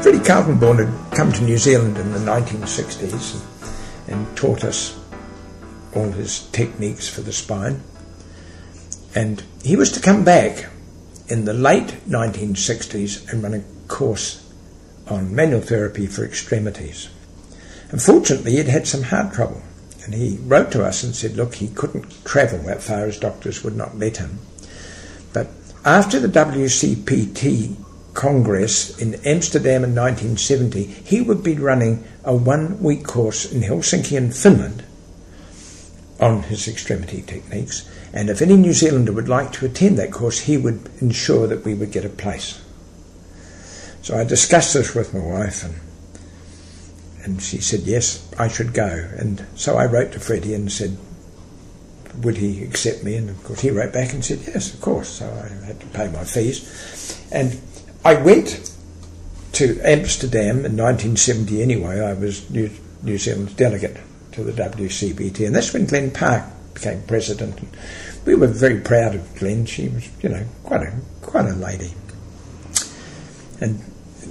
Freddie Kaltenborn had come to New Zealand in the 1960s and taught us all his techniques for the spine. And he was to come back in the late 1960s and run a course on manual therapy for extremities. Unfortunately, he'd had some heart trouble, and he wrote to us and said, look, he couldn't travel that far, his doctors would not let him. But after the WCPT Congress in Amsterdam in 1970, he would be running a 1-week course in Helsinki in Finland on his extremity techniques, and if any New Zealander would like to attend that course, he would ensure that we would get a place. So I discussed this with my wife, and she said yes, I should go. And so I wrote to Freddie and said, would he accept me? And of course he wrote back and said yes, of course. So I had to pay my fees. And I went to Amsterdam in 1970 anyway. I was New Zealand's delegate to the WCPT, and that's when Glenn Park became president. And we were very proud of Glenn. She was, quite a lady. And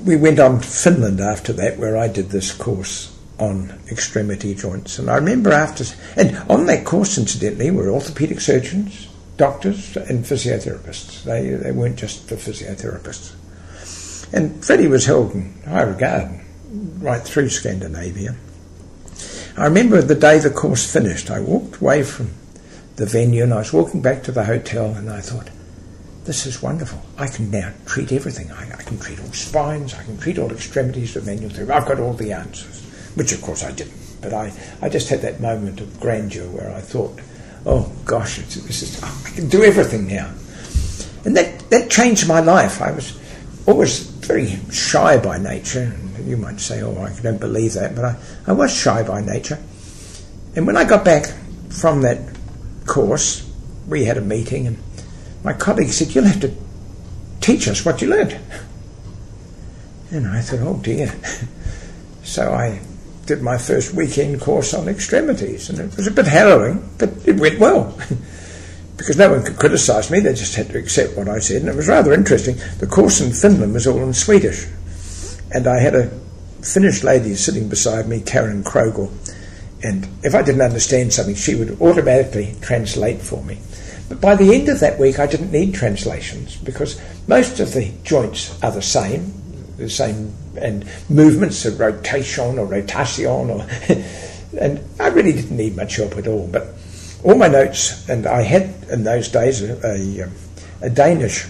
we went on to Finland after that, where I did this course on extremity joints. And I remember and on that course, incidentally, were orthopaedic surgeons, doctors, and physiotherapists. They weren't just for physiotherapists. And Freddie was held in high regard right through Scandinavia. I remember the day the course finished, I walked away from the venue and I was walking back to the hotel, and I thought, this is wonderful. I can now treat everything. I can treat all spines, I can treat all extremities with manual therapy. I've got all the answers, which of course I didn't. But I just had that moment of grandeur where I thought, oh gosh, I can do everything now. And that changed my life. I was always very shy by nature. You might say, oh, I don't believe that, but I was shy by nature. And when I got back from that course, we had a meeting, and my colleague said, you'll have to teach us what you learned. And I thought, oh dear. So I did my first weekend course on extremities, and it was a bit harrowing, but it went well. Because no one could criticise me, they just had to accept what I said, and it was rather interesting. The course in Finland was all in Swedish, and I had a Finnish lady sitting beside me, Karen Krogel, and if I didn't understand something, she would automatically translate for me. But by the end of that week, I didn't need translations, because most of the joints are the same, and movements of rotation or rotation, and I really didn't need much help at all. But all my notes, and I had in those days a Danish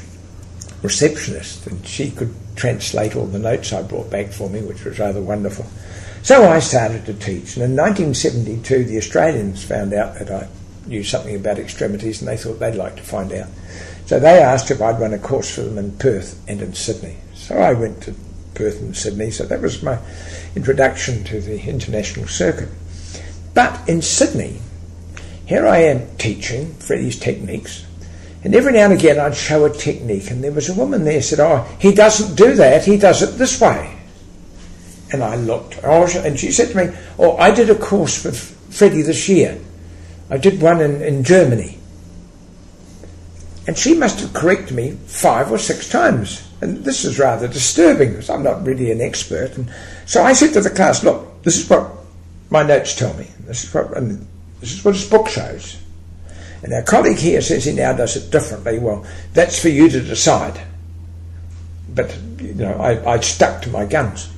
receptionist, and she could translate all the notes I brought back for me, which was rather wonderful. So I started to teach, and in 1972 the Australians found out that I knew something about extremities, and they thought they'd like to find out. So they asked if I'd run a course for them in Perth and in Sydney. So I went to Perth and Sydney, so that was my introduction to the international circuit. But in Sydney, here I am teaching Freddie's techniques, and every now and again I'd show a technique, and there was a woman there who said, oh, he doesn't do that, he does it this way. And I looked, and she said to me, oh, I did a course with Freddie this year. I did one in Germany. And she must have corrected me 5 or 6 times. And this is rather disturbing, because I'm not really an expert. And so I said to the class, look, this is what my notes tell me. This is what his book shows. And our colleague here says he now does it differently. Well, that's for you to decide. But, I stuck to my guns.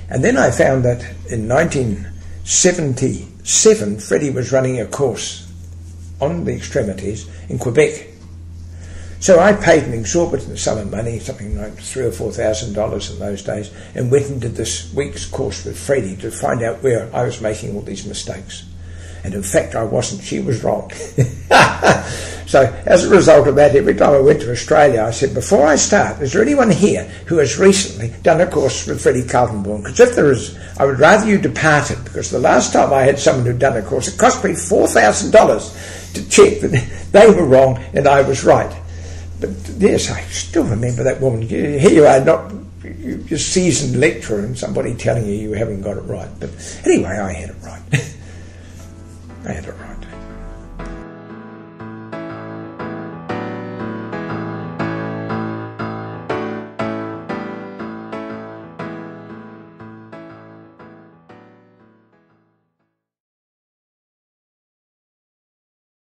And then I found that in 1977, Freddie was running a course on the extremities in Quebec. So I paid an exorbitant sum of money, something like $3,000 or $4,000 in those days, and went and did this week's course with Freddie to find out where I was making all these mistakes. And in fact, I wasn't. She was wrong. So as a result of that, every time I went to Australia, I said, before I start, is there anyone here who has recently done a course with Freddie Kaltenborn? Because if there is, I would rather you departed, because the last time I had someone who'd done a course, it cost me $4,000 to check that they were wrong and I was right. But yes, I still remember that woman. Here you are, not you're a seasoned lecturer, and somebody telling you haven't got it right. But anyway, I had it right. I had it right.